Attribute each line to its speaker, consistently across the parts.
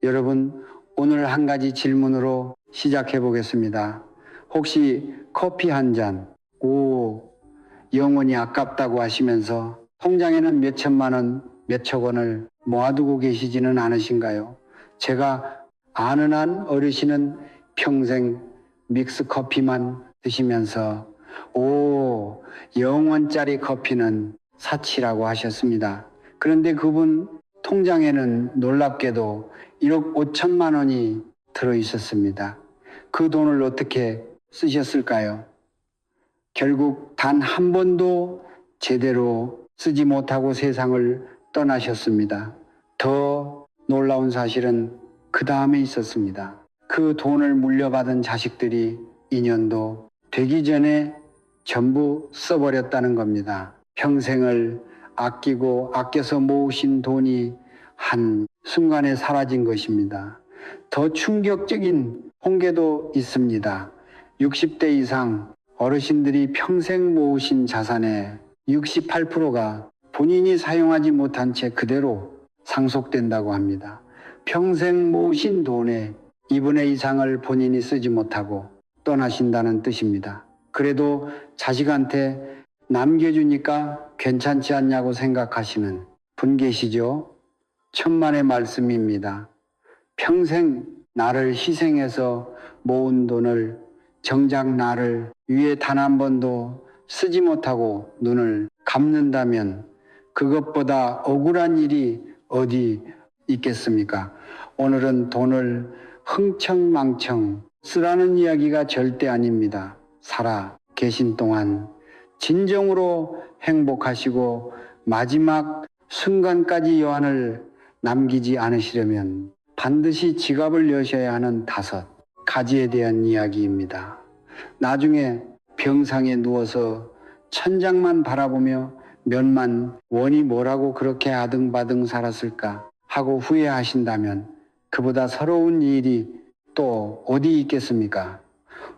Speaker 1: 여러분, 오늘 한 가지 질문으로 시작해 보겠습니다. 혹시 커피 한 잔, 영원히 아깝다고 하시면서 통장에는 몇 천만 원, 몇천 원을 모아두고 계시지는 않으신가요? 제가 아는 한 어르신은 평생 믹스 커피만 드시면서 영원짜리 커피는 사치라고 하셨습니다. 그런데 그분 통장에는 놀랍게도 1억 5천만 원이 들어 있었습니다. 그 돈을 어떻게 쓰셨을까요? 결국 단 한 번도 제대로 쓰지 못하고 세상을 떠나셨습니다. 더 놀라운 사실은 그 다음에 있었습니다. 그 돈을 물려받은 자식들이 2년도 되기 전에 전부 써버렸다는 겁니다. 평생을 아끼고 아껴서 모으신 돈이 한 순간에 사라진 것입니다. 더 충격적인 통계도 있습니다. 60대 이상 어르신들이 평생 모으신 자산의 68%가 본인이 사용하지 못한 채 그대로 상속된다고 합니다. 평생 모으신 돈의 2분의 2 이상을 본인이 쓰지 못하고 떠나신다는 뜻입니다. 그래도 자식한테 남겨주니까 괜찮지 않냐고 생각하시는 분 계시죠? 천만의 말씀입니다. 평생 나를 희생해서 모은 돈을 정작 나를 위해 단 한 번도 쓰지 못하고 눈을 감는다면 그것보다 억울한 일이 어디 있겠습니까? 오늘은 돈을 흥청망청 쓰라는 이야기가 절대 아닙니다. 살아 계신 동안 진정으로 행복하시고 마지막 순간까지 여한을 남기지 않으시려면 반드시 지갑을 여셔야 하는 5가지에 대한 이야기입니다. 나중에 병상에 누워서 천장만 바라보며 몇만 원이 뭐라고 그렇게 아등바등 살았을까 하고 후회하신다면 그보다 서러운 일이 또 어디 있겠습니까?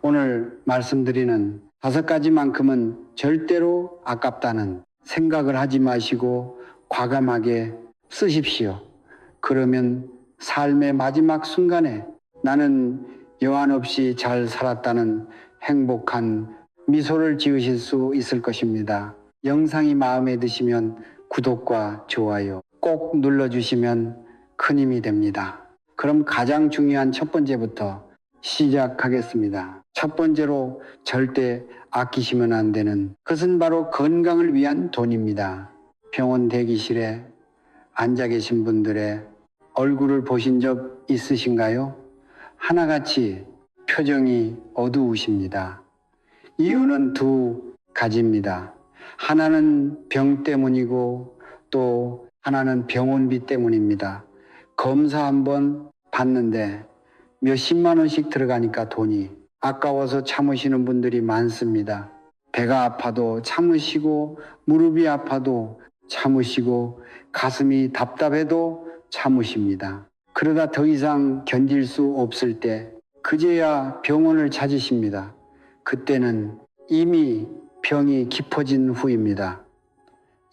Speaker 1: 오늘 말씀드리는 5가지만큼은 절대로 아깝다는 생각을 하지 마시고 과감하게 쓰십시오. 그러면 삶의 마지막 순간에 나는 여한 없이 잘 살았다는 행복한 미소를 지으실 수 있을 것입니다. 영상이 마음에 드시면 구독과 좋아요 꼭 눌러주시면 큰 힘이 됩니다. 그럼 가장 중요한 첫 번째부터 시작하겠습니다. 첫 번째로 절대 아끼시면 안 되는 그것은 바로 건강을 위한 돈입니다. 병원 대기실에 앉아 계신 분들의 얼굴을 보신 적 있으신가요? 하나같이 표정이 어두우십니다. 이유는 2가지입니다. 하나는 병 때문이고 또 하나는 병원비 때문입니다. 검사 한번 받는데 몇십만 원씩 들어가니까 돈이 아까워서 참으시는 분들이 많습니다. 배가 아파도 참으시고 무릎이 아파도 참으시고 가슴이 답답해도 참으십니다. 그러다 더 이상 견딜 수 없을 때 그제야 병원을 찾으십니다. 그때는 이미 병이 깊어진 후입니다.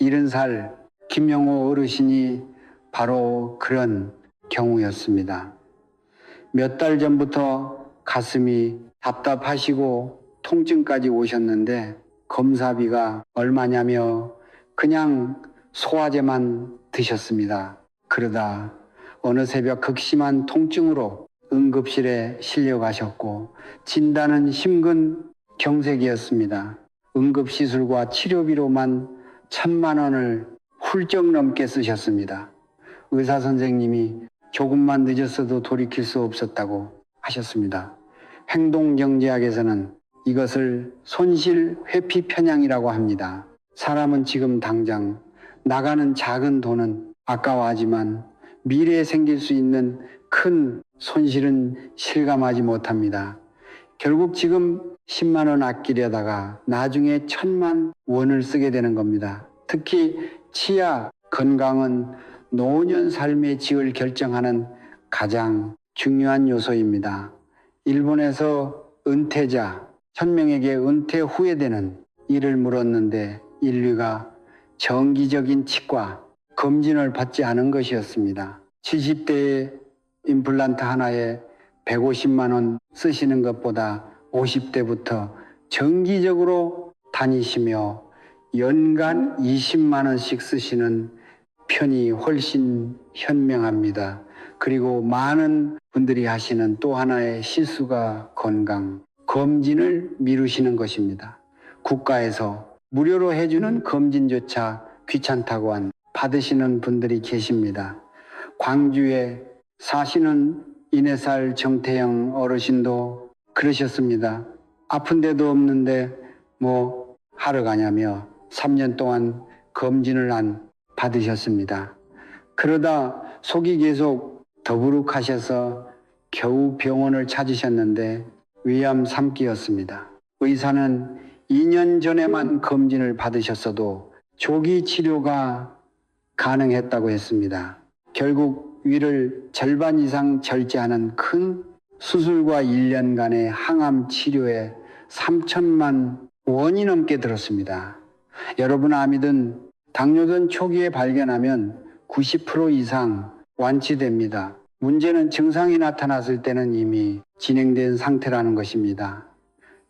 Speaker 1: 70살 김영호 어르신이 바로 그런 경우였습니다. 몇 달 전부터 가슴이 답답하시고 통증까지 오셨는데 검사비가 얼마냐며 그냥 소화제만 드셨습니다. 그러다 어느 새벽 극심한 통증으로 응급실에 실려가셨고 진단은 심근경색이었습니다. 응급시술과 치료비로만 1,000만 원을 훌쩍 넘게 쓰셨습니다. 의사 선생님이 조금만 늦었어도 돌이킬 수 없었다고 하셨습니다. 행동경제학에서는 이것을 손실 회피 편향이라고 합니다. 사람은 지금 당장 나가는 작은 돈은 아까워하지만 미래에 생길 수 있는 큰 손실은 실감하지 못합니다. 결국 지금 10만 원 아끼려다가 나중에 1,000만 원을 쓰게 되는 겁니다. 특히 치아 건강은 노년 삶의 질을 결정하는 가장 중요한 요소입니다. 일본에서 은퇴자 1,000명에게 은퇴 후에 되는 일을 물었는데 인류가 정기적인 치과 검진을 받지 않은 것이었습니다. 70대의 임플란트 하나에 150만 원 쓰시는 것보다 50대부터 정기적으로 다니시며 연간 20만 원씩 쓰시는 편이 훨씬 현명합니다. 그리고 많은 분들이 하시는 또 하나의 실수가 건강, 검진을 미루시는 것입니다. 국가에서 무료로 해주는 검진조차 귀찮다고 받으시는 분들이 계십니다. 광주에 사시는 74살 정태영 어르신도 그러셨습니다. 아픈 데도 없는데 뭐 하러 가냐며 3년 동안 검진을 안 받으셨습니다. 그러다 속이 계속 더부룩하셔서 겨우 병원을 찾으셨는데 위암 3기였습니다. 의사는 2년 전에만 검진을 받으셨어도 조기 치료가 가능했다고 했습니다. 결국 위를 절반 이상 절제하는 큰 수술과 1년간의 항암 치료에 3천만 원이 넘게 들었습니다. 여러분 암이든 당뇨든 초기에 발견하면 90% 이상 완치됩니다. 문제는 증상이 나타났을 때는 이미 진행된 상태라는 것입니다.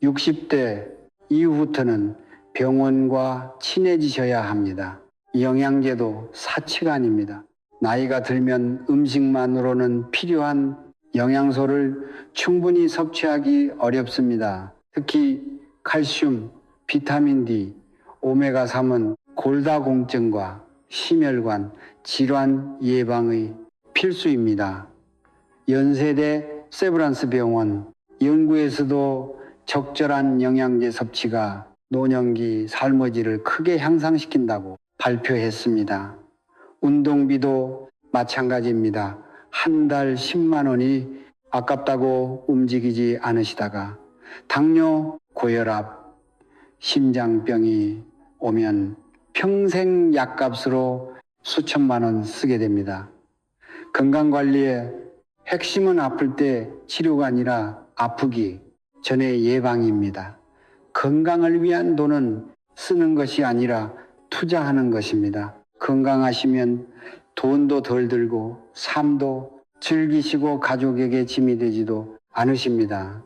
Speaker 1: 60대 이후부터는 병원과 친해지셔야 합니다. 영양제도 사치가 아닙니다. 나이가 들면 음식만으로는 필요한 영양소를 충분히 섭취하기 어렵습니다. 특히 칼슘, 비타민 D, 오메가3은 골다공증과 심혈관 질환 예방의 필수입니다. 연세대 세브란스 병원 연구에서도 적절한 영양제 섭취가 노년기 삶의질을 크게 향상시킨다고 발표했습니다. 운동비도 마찬가지입니다. 한 달 10만 원이 아깝다고 움직이지 않으시다가 당뇨, 고혈압, 심장병이 오면 평생 약값으로 수천만 원 쓰게 됩니다. 건강관리의 핵심은 아플 때 치료가 아니라 아프기 전의 예방입니다. 건강을 위한 돈은 쓰는 것이 아니라 투자하는 것입니다. 건강하시면 돈도 덜 들고 삶도 즐기시고 가족에게 짐이 되지도 않으십니다.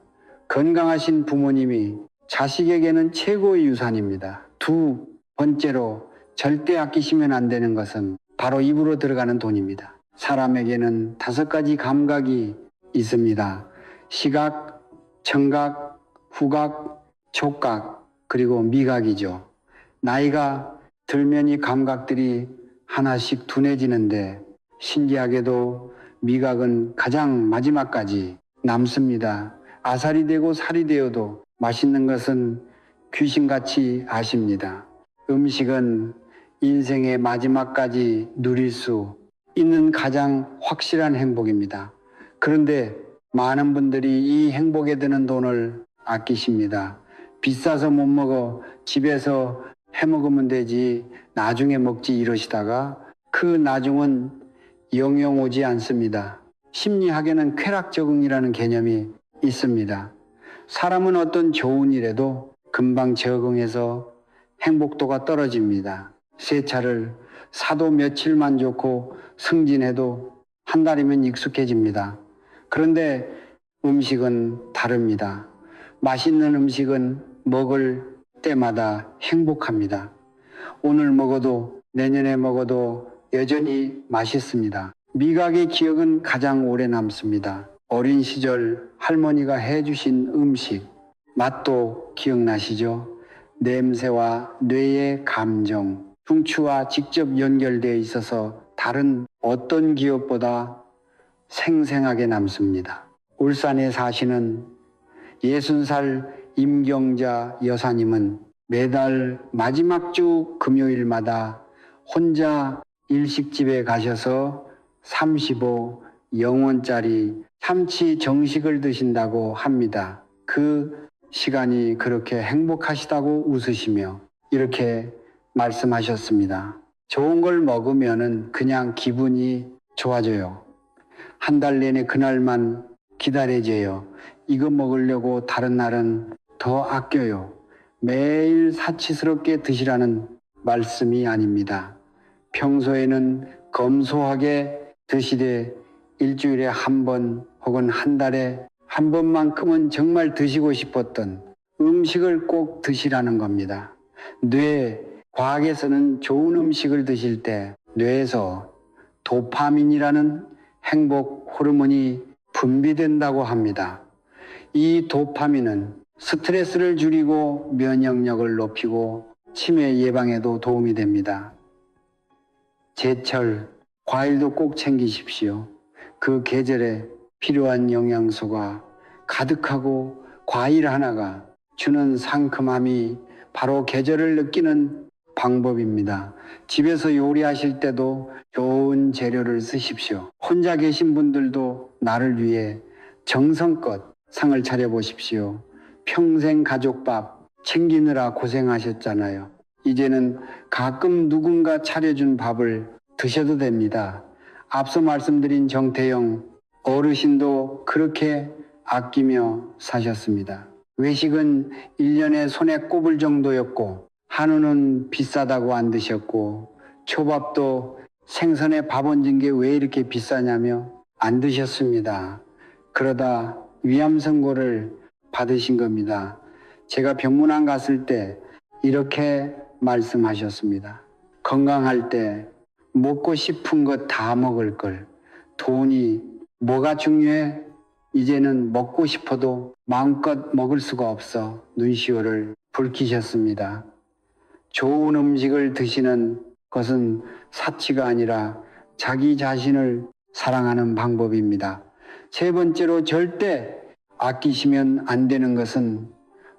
Speaker 1: 건강하신 부모님이 자식에게는 최고의 유산입니다. 두 번째로 절대 아끼시면 안 되는 것은 바로 입으로 들어가는 돈입니다. 사람에게는 5가지 감각이 있습니다. 시각, 청각, 후각, 촉각, 그리고 미각이죠. 나이가 들면 이 감각들이 하나씩 둔해지는데 신기하게도 미각은 가장 마지막까지 남습니다. 아살이 되고 살이 되어도 맛있는 것은 귀신같이 아십니다. 음식은 인생의 마지막까지 누릴 수 있는 가장 확실한 행복입니다. 그런데 많은 분들이 이 행복에 드는 돈을 아끼십니다. 비싸서 못 먹어 집에서 해 먹으면 되지 나중에 먹지 이러시다가 그 나중은 영영 오지 않습니다. 심리학에는 쾌락 적응이라는 개념이 있습니다. 사람은 어떤 좋은 일에도 금방 적응해서 행복도가 떨어집니다. 새 차를 사도 며칠만 좋고 승진해도 한 달이면 익숙해집니다. 그런데 음식은 다릅니다. 맛있는 음식은 먹을 때마다 행복합니다. 오늘 먹어도 내년에 먹어도 여전히 맛있습니다. 미각의 기억은 가장 오래 남습니다. 어린 시절 할머니가 해주신 음식, 맛도 기억나시죠? 냄새와 뇌의 감정, 풍추와 직접 연결되어 있어서 다른 어떤 기억보다 생생하게 남습니다. 울산에 사시는 60살 임경자 여사님은 매달 마지막 주 금요일마다 혼자 일식집에 가셔서 35영원짜리 참치 정식을 드신다고 합니다. 그 시간이 그렇게 행복하시다고 웃으시며 이렇게 말씀하셨습니다. 좋은 걸 먹으면은 그냥 기분이 좋아져요. 한 달 내내 그날만 기다려져요. 이거 먹으려고 다른 날은 더 아껴요. 매일 사치스럽게 드시라는 말씀이 아닙니다. 평소에는 검소하게 드시되 일주일에 한 번 혹은 한 달에 한 번만큼은 정말 드시고 싶었던 음식을 꼭 드시라는 겁니다. 과학에서는 좋은 음식을 드실 때 뇌에서 도파민이라는 행복 호르몬이 분비된다고 합니다. 이 도파민은 스트레스를 줄이고 면역력을 높이고 치매 예방에도 도움이 됩니다. 제철 과일도 꼭 챙기십시오. 그 계절에 필요한 영양소가 가득하고 과일 하나가 주는 상큼함이 바로 계절을 느끼는 방법입니다. 집에서 요리하실 때도 좋은 재료를 쓰십시오. 혼자 계신 분들도 나를 위해 정성껏 상을 차려보십시오. 평생 가족밥 챙기느라 고생하셨잖아요. 이제는 가끔 누군가 차려준 밥을 드셔도 됩니다. 앞서 말씀드린 정태영 어르신도 그렇게 아끼며 사셨습니다. 외식은 1년에 손에 꼽을 정도였고 한우는 비싸다고 안 드셨고 초밥도 생선에 밥 얹은 게 왜 이렇게 비싸냐며 안 드셨습니다. 그러다 위암 선고를 받으신 겁니다. 제가 병문안 갔을 때 이렇게 말씀하셨습니다. 건강할 때 먹고 싶은 것 다 먹을 걸. 돈이 뭐가 중요해? 이제는 먹고 싶어도 마음껏 먹을 수가 없어 눈시울을 붉히셨습니다. 좋은 음식을 드시는 것은 사치가 아니라 자기 자신을 사랑하는 방법입니다. 세 번째로 절대 아끼시면 안 되는 것은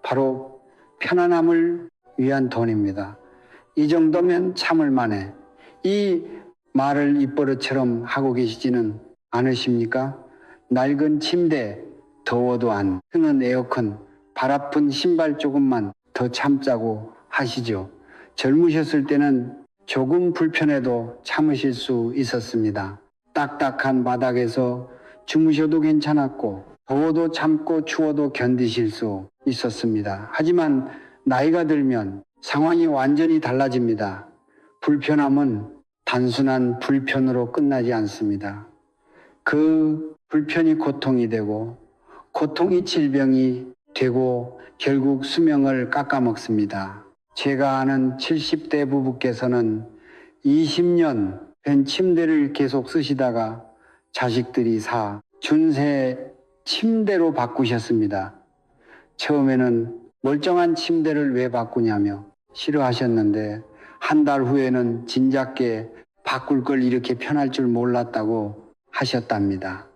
Speaker 1: 바로 편안함을 위한 돈입니다. 이 정도면 참을 만해. 이 말을 입버릇처럼 하고 계시지는 않으십니까? 낡은 침대, 더워도 안 트는 에어컨, 발 아픈 신발 조금만 더 참자고 하시죠. 젊으셨을 때는 조금 불편해도 참으실 수 있었습니다. 딱딱한 바닥에서 주무셔도 괜찮았고 더워도 참고 추워도 견디실 수 있었습니다. 하지만 나이가 들면 상황이 완전히 달라집니다. 불편함은 단순한 불편으로 끝나지 않습니다. 그 불편이 고통이 되고 고통이 질병이 되고 결국 수명을 깎아먹습니다. 제가 아는 70대 부부께서는 20년 된 침대를 계속 쓰시다가 자식들이 사 준새 침대로 바꾸셨습니다. 처음에는 멀쩡한 침대를 왜 바꾸냐며 싫어하셨는데 한 달 후에는 진작에 바꿀 걸 이렇게 편할 줄 몰랐다고 하셨답니다.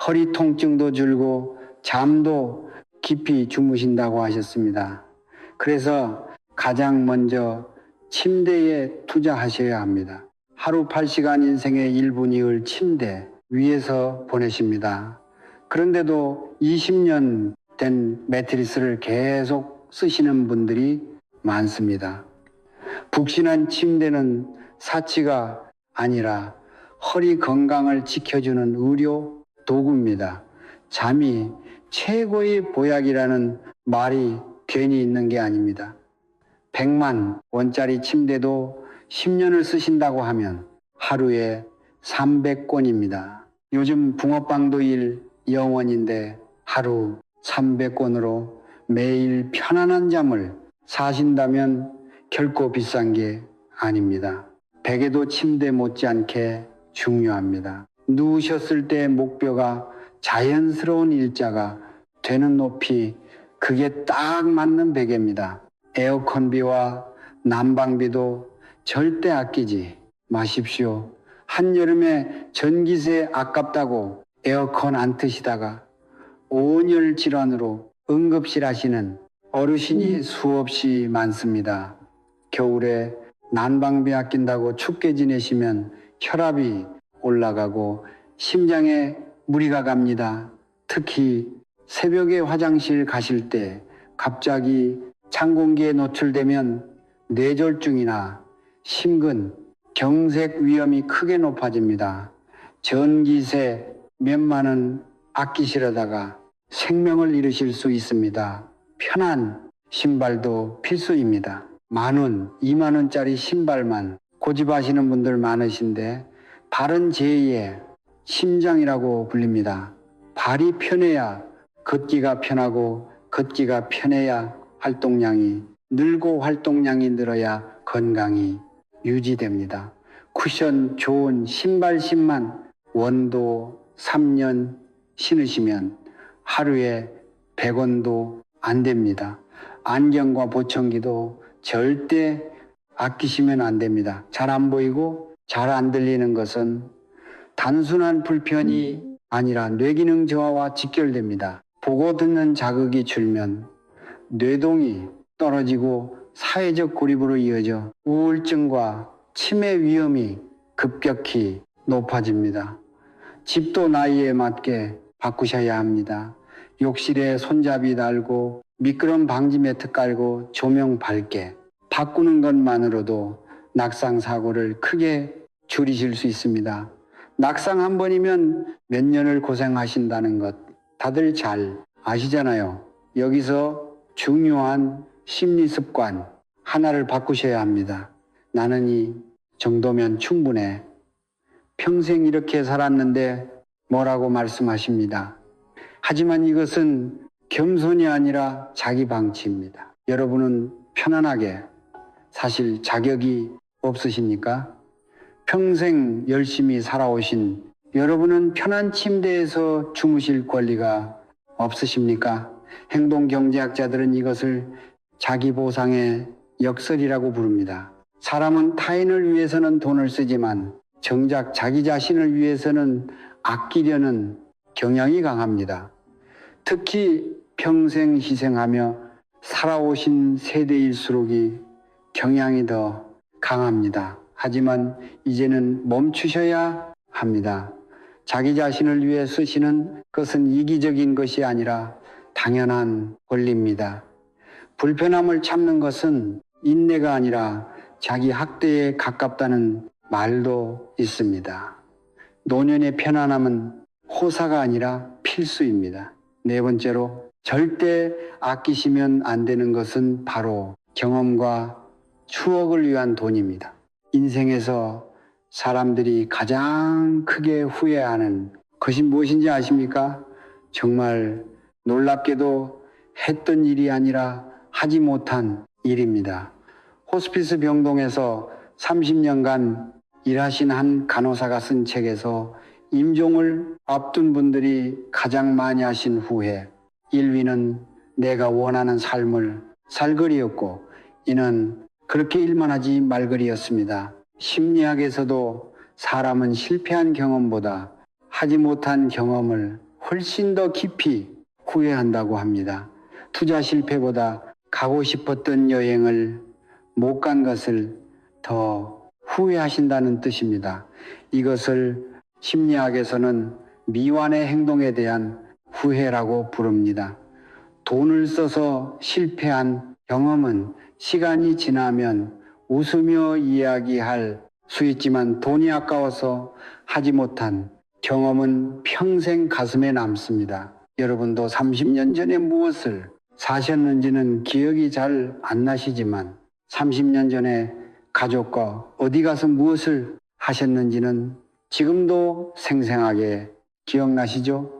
Speaker 1: 허리 통증도 줄고 잠도 깊이 주무신다고 하셨습니다. 그래서 가장 먼저 침대에 투자하셔야 합니다. 하루 8시간 인생의 1분이을 침대 위에서 보내십니다. 그런데도 20년 된 매트리스를 계속 쓰시는 분들이 많습니다. 푹신한 침대는 사치가 아니라 허리 건강을 지켜주는 의료 도구입니다. 잠이 최고의 보약이라는 말이 괜히 있는 게 아닙니다. 100만 원짜리 침대도 10년을 쓰신다고 하면 하루에 300권입니다. 요즘 붕어빵도 영원인데 하루 300권으로 매일 편안한 잠을 사신다면 결코 비싼 게 아닙니다. 베개도 침대 못지않게 중요합니다. 누우셨을 때 목뼈가 자연스러운 일자가 되는 높이, 그게 딱 맞는 베개입니다. 에어컨비와 난방비도 절대 아끼지 마십시오. 한여름에 전기세 아깝다고 에어컨 안 트시다가 온열 질환으로 응급실 하시는 어르신이 수없이 많습니다. 겨울에 난방비 아낀다고 춥게 지내시면 혈압이 올라가고 심장에 무리가 갑니다. 특히 새벽에 화장실 가실 때 갑자기 찬 공기에 노출되면 뇌졸중이나 심근, 경색 위험이 크게 높아집니다. 전기세 몇만 원 아끼시려다가 생명을 잃으실 수 있습니다. 편한 신발도 필수입니다. 10,000원, 20,000원짜리 신발만 고집하시는 분들 많으신데 바른 제의에 심장이라고 불립니다. 발이 편해야 걷기가 편하고 걷기가 편해야 활동량이 늘고 활동량이 늘어야 건강이 유지됩니다. 쿠션 좋은 신발신만 원도 3년 신으시면 하루에 100원도 안 됩니다. 안경과 보청기도 절대 아끼시면 안 됩니다. 잘 안 보이고 잘 안 들리는 것은 단순한 불편이 아니라 뇌기능 저하와 직결됩니다. 보고 듣는 자극이 줄면 뇌동이 떨어지고 사회적 고립으로 이어져 우울증과 치매 위험이 급격히 높아집니다. 집도 나이에 맞게 바꾸셔야 합니다. 욕실에 손잡이 달고 미끄럼 방지 매트 깔고 조명 밝게 바꾸는 것만으로도 낙상 사고를 크게 줄이실 수 있습니다. 낙상 한 번이면 몇 년을 고생하신다는 것 다들 잘 아시잖아요. 여기서 중요한 심리 습관 하나를 바꾸셔야 합니다. 나는 이 정도면 충분해. 평생 이렇게 살았는데 뭐라고 말씀하십니다. 하지만 이것은 겸손이 아니라 자기 방치입니다. 여러분은 편안하게 사실 자격이 없으십니까? 평생 열심히 살아오신 여러분은 편한 침대에서 주무실 권리가 없으십니까? 행동경제학자들은 이것을 자기 보상의 역설이라고 부릅니다. 사람은 타인을 위해서는 돈을 쓰지만 정작 자기 자신을 위해서는 아끼려는 경향이 강합니다. 특히 평생 희생하며 살아오신 세대일수록이 경향이 더 강합니다. 하지만 이제는 멈추셔야 합니다. 자기 자신을 위해 쓰시는 것은 이기적인 것이 아니라 당연한 권리입니다. 불편함을 참는 것은 인내가 아니라 자기 학대에 가깝다는 말도 있습니다. 노년의 편안함은 호사가 아니라 필수입니다. 네 번째로 절대 아끼시면 안 되는 것은 바로 경험과 추억을 위한 돈입니다. 인생에서 사람들이 가장 크게 후회하는 것이 무엇인지 아십니까? 정말 놀랍게도 했던 일이 아니라 하지 못한 일입니다. 호스피스 병동에서 30년간 일하신 한 간호사가 쓴 책에서 임종을 앞둔 분들이 가장 많이 하신 후회 1위는 내가 원하는 삶을 살거리였고 이는 그렇게 일만 하지 말거리였습니다. 심리학에서도 사람은 실패한 경험보다 하지 못한 경험을 훨씬 더 깊이 후회한다고 합니다. 투자 실패보다 가고 싶었던 여행을 못 간 것을 더 후회하신다는 뜻입니다. 이것을 심리학에서는 미완의 행동에 대한 후회라고 부릅니다. 돈을 써서 실패한 경험은 시간이 지나면 웃으며 이야기할 수 있지만 돈이 아까워서 하지 못한 경험은 평생 가슴에 남습니다. 여러분도 30년 전에 무엇을 사셨는지는 기억이 잘 안 나시지만 30년 전에 가족과 어디 가서 무엇을 하셨는지는 지금도 생생하게 기억나시죠?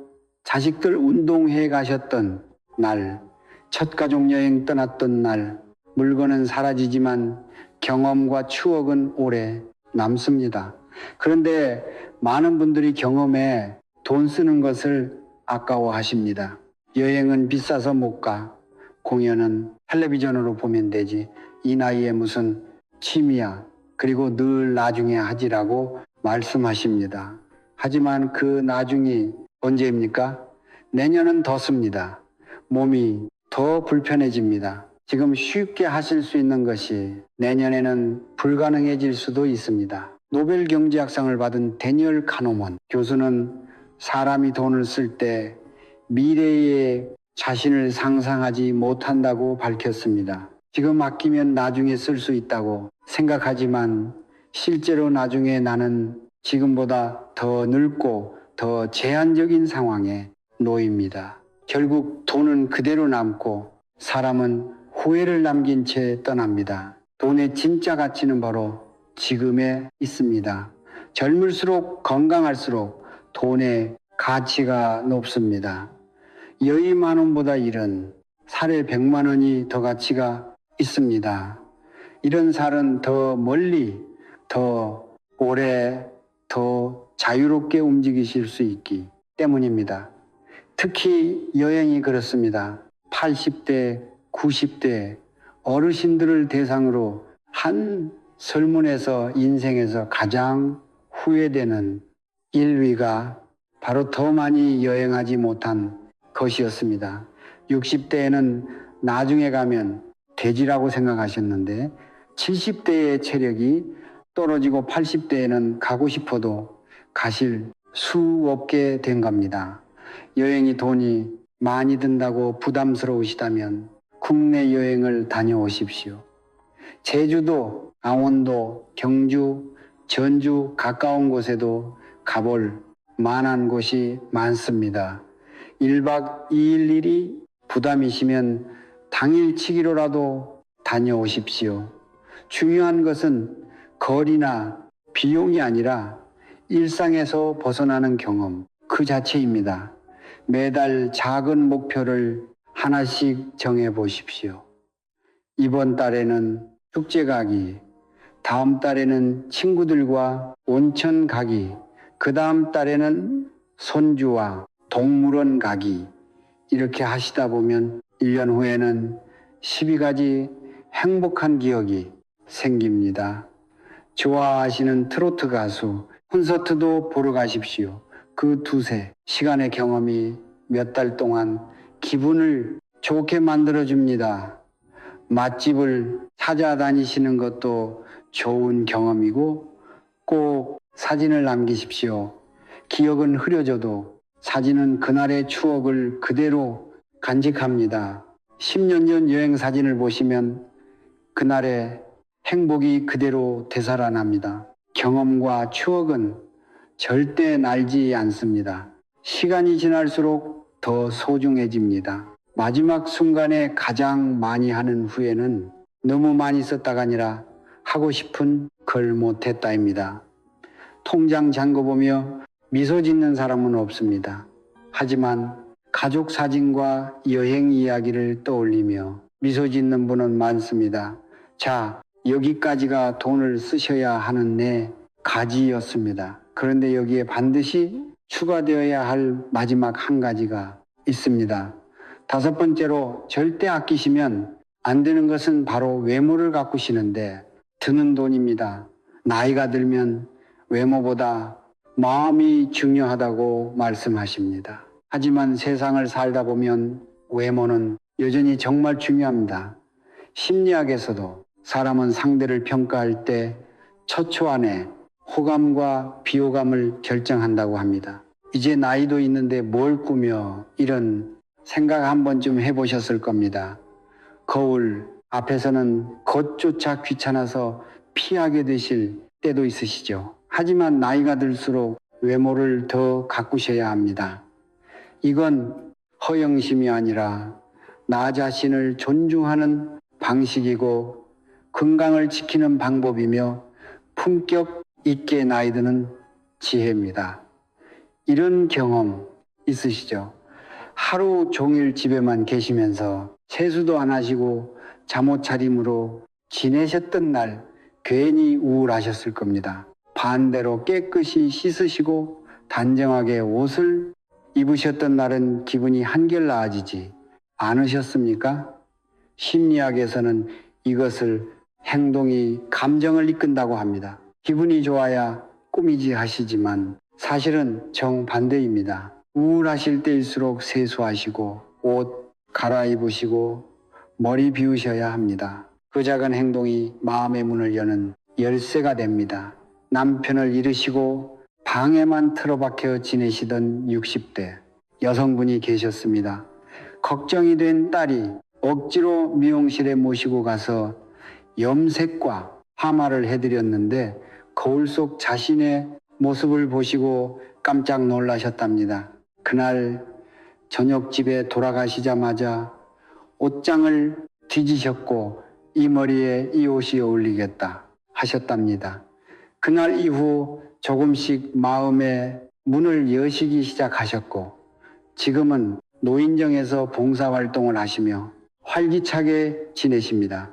Speaker 1: 자식들 운동회 가셨던 날, 첫 가족 여행 떠났던 날, 물건은 사라지지만 경험과 추억은 오래 남습니다. 그런데 많은 분들이 경험에 돈 쓰는 것을 아까워하십니다. 여행은 비싸서 못 가. 공연은 텔레비전으로 보면 되지. 이 나이에 무슨 취미야. 그리고 늘 나중에 하지라고 말씀하십니다. 하지만 그 나중이 언제입니까? 내년은 덥습니다. 몸이 더 불편해집니다. 지금 쉽게 하실 수 있는 것이 내년에는 불가능해질 수도 있습니다. 노벨 경제학상을 받은 데니얼 카노먼 교수는 사람이 돈을 쓸 때 미래의 자신을 상상하지 못한다고 밝혔습니다. 지금 아끼면 나중에 쓸 수 있다고 생각하지만 실제로 나중에 나는 지금보다 더 늙고 더 제한적인 상황에 놓입니다. 결국 돈은 그대로 남고 사람은 후회를 남긴 채 떠납니다. 돈의 진짜 가치는 바로 지금에 있습니다. 젊을수록 건강할수록 돈의 가치가 높습니다. 여의 10,000원보다 이런 살에 100만 원이 더 가치가 있습니다. 이런 살은 더 멀리, 더 오래, 더 자유롭게 움직이실 수 있기 때문입니다. 특히 여행이 그렇습니다. 80대, 90대 어르신들을 대상으로 한 설문에서 인생에서 가장 후회되는 1위가 바로 더 많이 여행하지 못한 것이었습니다. 60대에는 나중에 가면 돼지라고 생각하셨는데 70대의 체력이 떨어지고 80대에는 가고 싶어도 가실 수 없게 된 겁니다. 여행이 돈이 많이 든다고 부담스러우시다면 국내 여행을 다녀오십시오. 제주도, 강원도, 경주, 전주 가까운 곳에도 가볼 만한 곳이 많습니다. 1박 2일 일이 부담이시면 당일치기로라도 다녀오십시오. 중요한 것은 거리나 비용이 아니라 일상에서 벗어나는 경험 그 자체입니다. 매달 작은 목표를 하나씩 정해 보십시오. 이번 달에는 축제 가기, 다음 달에는 친구들과 온천 가기, 그 다음 달에는 손주와 동물원 가기, 이렇게 하시다 보면 1년 후에는 12가지 행복한 기억이 생깁니다. 좋아하시는 트로트 가수 콘서트도 보러 가십시오. 그 두세 시간의 경험이 몇 달 동안 기분을 좋게 만들어줍니다. 맛집을 찾아다니시는 것도 좋은 경험이고 꼭 사진을 남기십시오. 기억은 흐려져도 사진은 그날의 추억을 그대로 간직합니다. 10년 전 여행 사진을 보시면 그날의 행복이 그대로 되살아납니다. 경험과 추억은 절대 날지 않습니다. 시간이 지날수록 더 소중해집니다. 마지막 순간에 가장 많이 하는 후회는 너무 많이 썼다가 아니라 하고 싶은 걸 못했다입니다. 통장 잠궈보며 미소 짓는 사람은 없습니다. 하지만 가족 사진과 여행 이야기를 떠올리며 미소 짓는 분은 많습니다. 자, 여기까지가 돈을 쓰셔야 하는 내 가지였습니다. 그런데 여기에 반드시 추가되어야 할 마지막 한 가지가 있습니다. 5번째로 절대 아끼시면 안 되는 것은 바로 외모를 가꾸시는데 드는 돈입니다. 나이가 들면 외모보다 마음이 중요하다고 말씀하십니다. 하지만 세상을 살다 보면 외모는 여전히 정말 중요합니다. 심리학에서도 사람은 상대를 평가할 때 첫 초 안에 호감과 비호감을 결정한다고 합니다. 이제 나이도 있는데 뭘 꾸며, 이런 생각 한 번쯤 해보셨을 겁니다. 거울 앞에서는 겉조차 귀찮아서 피하게 되실 때도 있으시죠. 하지만 나이가 들수록 외모를 더 가꾸셔야 합니다. 이건 허영심이 아니라 나 자신을 존중하는 방식이고 건강을 지키는 방법이며 품격 있게 나이 드는 지혜입니다. 이런 경험 있으시죠? 하루 종일 집에만 계시면서 세수도 안 하시고 잠옷 차림으로 지내셨던 날 괜히 우울하셨을 겁니다. 반대로 깨끗이 씻으시고 단정하게 옷을 입으셨던 날은 기분이 한결 나아지지 않으셨습니까? 심리학에서는 이것을 행동이 감정을 이끈다고 합니다. 기분이 좋아야 꾸미지 하시지만 사실은 정반대입니다. 우울하실 때일수록 세수하시고 옷 갈아입으시고 머리 비우셔야 합니다. 그 작은 행동이 마음의 문을 여는 열쇠가 됩니다. 남편을 잃으시고 방에만 틀어박혀 지내시던 60대 여성분이 계셨습니다. 걱정이 된 딸이 억지로 미용실에 모시고 가서 염색과 파마를 해드렸는데 거울 속 자신의 모습을 보시고 깜짝 놀라셨답니다. 그날 저녁 집에 돌아가시자마자 옷장을 뒤지셨고 이 머리에 이 옷이 어울리겠다 하셨답니다. 그날 이후 조금씩 마음의 문을 여시기 시작하셨고 지금은 노인정에서 봉사활동을 하시며 활기차게 지내십니다.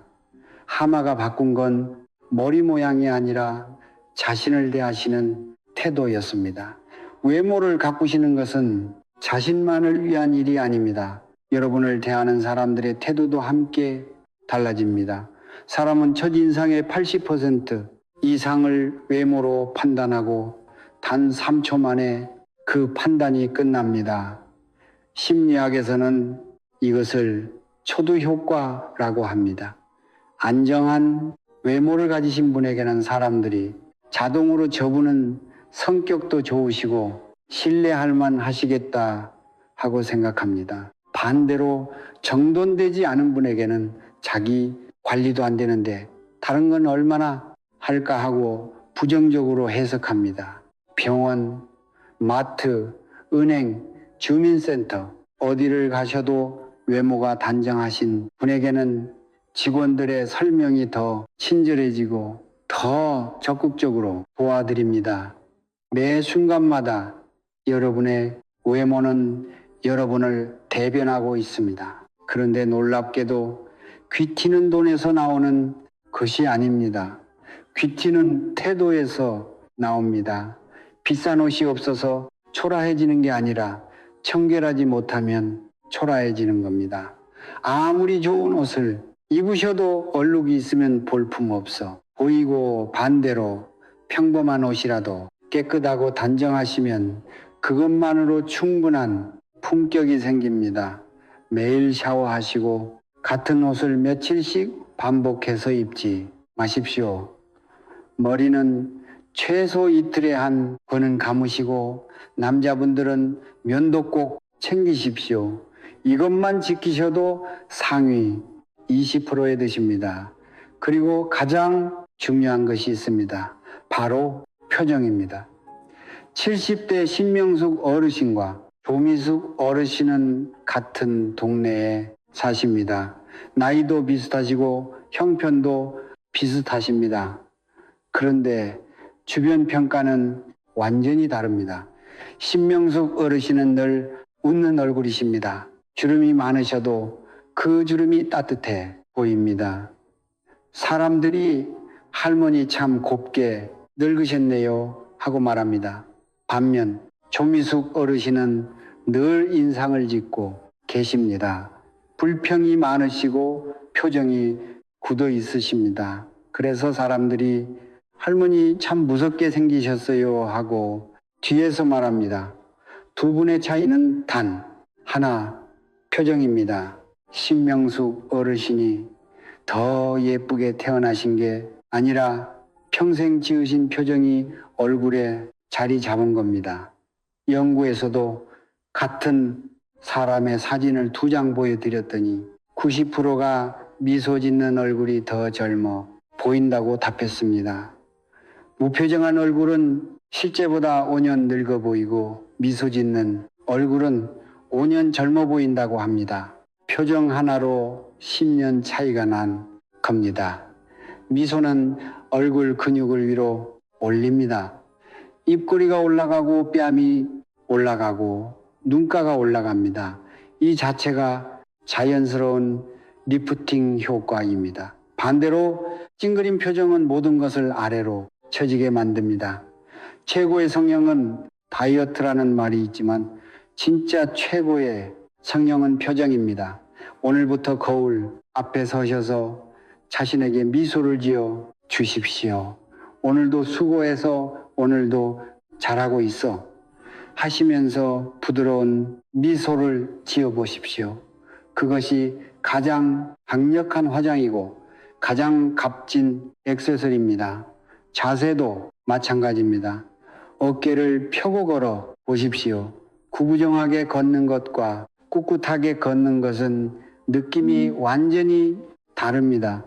Speaker 1: 하마가 바꾼 건 머리 모양이 아니라 자신을 대하시는 태도였습니다. 외모를 가꾸시는 것은 자신만을 위한 일이 아닙니다. 여러분을 대하는 사람들의 태도도 함께 달라집니다. 사람은 첫인상의 80% 이상을 외모로 판단하고 단 3초 만에 그 판단이 끝납니다. 심리학에서는 이것을 초두 효과라고 합니다. 안정한 외모를 가지신 분에게는 사람들이 자동으로 저분은 성격도 좋으시고 신뢰할 만 하시겠다 하고 생각합니다. 반대로 정돈되지 않은 분에게는 자기 관리도 안 되는데 다른 건 얼마나 할까 하고 부정적으로 해석합니다. 병원, 마트, 은행, 주민센터 어디를 가셔도 외모가 단정하신 분에게는 직원들의 설명이 더 친절해지고 더 적극적으로 도와드립니다. 매 순간마다 여러분의 외모는 여러분을 대변하고 있습니다. 그런데 놀랍게도 귀 튀는 돈에서 나오는 것이 아닙니다. 귀 튀는 태도에서 나옵니다. 비싼 옷이 없어서 초라해지는 게 아니라 청결하지 못하면 초라해지는 겁니다. 아무리 좋은 옷을 입으셔도 얼룩이 있으면 볼품없어 보이고 반대로 평범한 옷이라도 깨끗하고 단정하시면 그것만으로 충분한 품격이 생깁니다. 매일 샤워하시고 같은 옷을 며칠씩 반복해서 입지 마십시오. 머리는 최소 이틀에 한 번은 감으시고 남자분들은 면도 꼭 챙기십시오. 이것만 지키셔도 상위 20%에 드십니다. 그리고 가장 중요한 것이 있습니다. 바로 표정입니다. 70대 신명숙 어르신과 조미숙 어르신은 같은 동네에 사십니다. 나이도 비슷하시고 형편도 비슷하십니다. 그런데 주변 평가는 완전히 다릅니다. 신명숙 어르신은 늘 웃는 얼굴이십니다. 주름이 많으셔도 그 주름이 따뜻해 보입니다. 사람들이 할머니 참 곱게 늙으셨네요 하고 말합니다. 반면 조미숙 어르신은 늘 인상을 짓고 계십니다. 불평이 많으시고 표정이 굳어 있으십니다. 그래서 사람들이 할머니 참 무섭게 생기셨어요 하고 뒤에서 말합니다. 두 분의 차이는 단 하나, 표정입니다. 신명숙 어르신이 더 예쁘게 태어나신 게 아니라 평생 지으신 표정이 얼굴에 자리 잡은 겁니다. 연구에서도 같은 사람의 사진을 2장 보여드렸더니 90%가 미소 짓는 얼굴이 더 젊어 보인다고 답했습니다. 무표정한 얼굴은 실제보다 5년 늙어 보이고 미소 짓는 얼굴은 5년 젊어 보인다고 합니다. 표정 하나로 10년 차이가 난 겁니다. 미소는 얼굴 근육을 위로 올립니다. 입꼬리가 올라가고 뺨이 올라가고 눈가가 올라갑니다. 이 자체가 자연스러운 리프팅 효과입니다. 반대로 찡그린 표정은 모든 것을 아래로 처지게 만듭니다. 최고의 성형은 다이어트라는 말이 있지만 진짜 최고의 성형은 표정입니다. 오늘부터 거울 앞에 서셔서 자신에게 미소를 지어 주십시오. 오늘도 수고해서 오늘도 잘하고 있어 하시면서 부드러운 미소를 지어 보십시오. 그것이 가장 강력한 화장이고 가장 값진 액세서리입니다. 자세도 마찬가지입니다. 어깨를 펴고 걸어 보십시오. 구부정하게 걷는 것과 꿋꿋하게 걷는 것은 느낌이 완전히 다릅니다.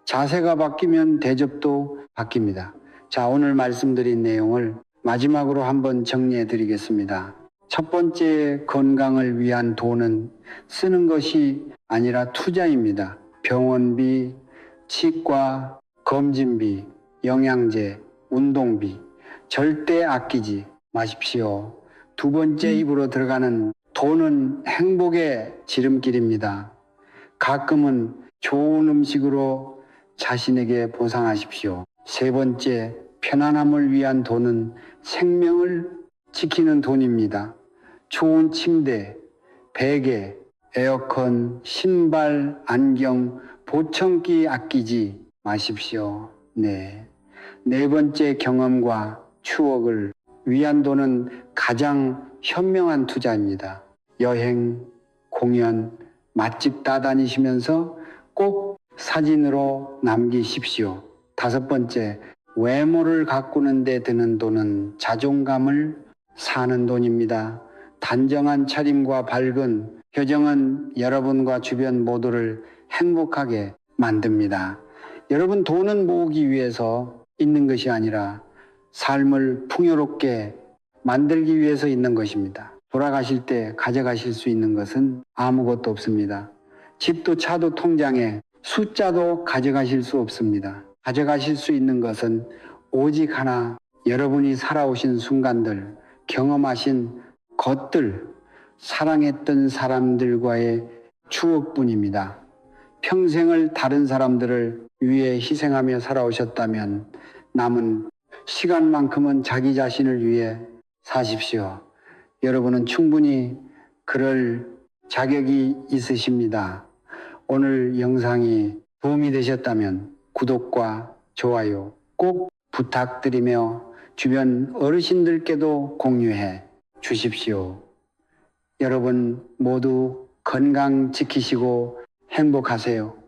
Speaker 1: 자세가 바뀌면 대접도 바뀝니다. 자, 오늘 말씀드린 내용을 마지막으로 한번 정리해 드리겠습니다. 첫 번째, 건강을 위한 돈은 쓰는 것이 아니라 투자입니다. 병원비, 치과, 검진비, 영양제, 운동비 절대 아끼지 마십시오. 두 번째 입으로 들어가는 돈은 행복의 지름길입니다. 가끔은 좋은 음식으로 자신에게 보상하십시오. 세 번째, 편안함을 위한 돈은 생명을 지키는 돈입니다. 좋은 침대, 베개, 에어컨, 신발, 안경, 보청기 아끼지 마십시오. 네. 네 번째, 경험과 추억을 위한 돈은 가장 현명한 투자입니다. 여행, 공연, 맛집 따다니시면서 꼭 사진으로 남기십시오. 다섯 번째, 외모를 가꾸는 데 드는 돈은 자존감을 사는 돈입니다. 단정한 차림과 밝은 표정은 여러분과 주변 모두를 행복하게 만듭니다. 여러분, 돈은 모으기 위해서 있는 것이 아니라 삶을 풍요롭게 만들기 위해서 있는 것입니다. 돌아가실 때 가져가실 수 있는 것은 아무것도 없습니다. 집도 차도 통장에 숫자도 가져가실 수 없습니다. 가져가실 수 있는 것은 오직 하나, 여러분이 살아오신 순간들, 경험하신 것들, 사랑했던 사람들과의 추억뿐입니다. 평생을 다른 사람들을 위해 희생하며 살아오셨다면 남은 시간만큼은 자기 자신을 위해 사십시오. 여러분은 충분히 그럴 자격이 있으십니다. 오늘 영상이 도움이 되셨다면 구독과 좋아요 꼭 부탁드리며 주변 어르신들께도 공유해 주십시오. 여러분 모두 건강 지키시고 행복하세요.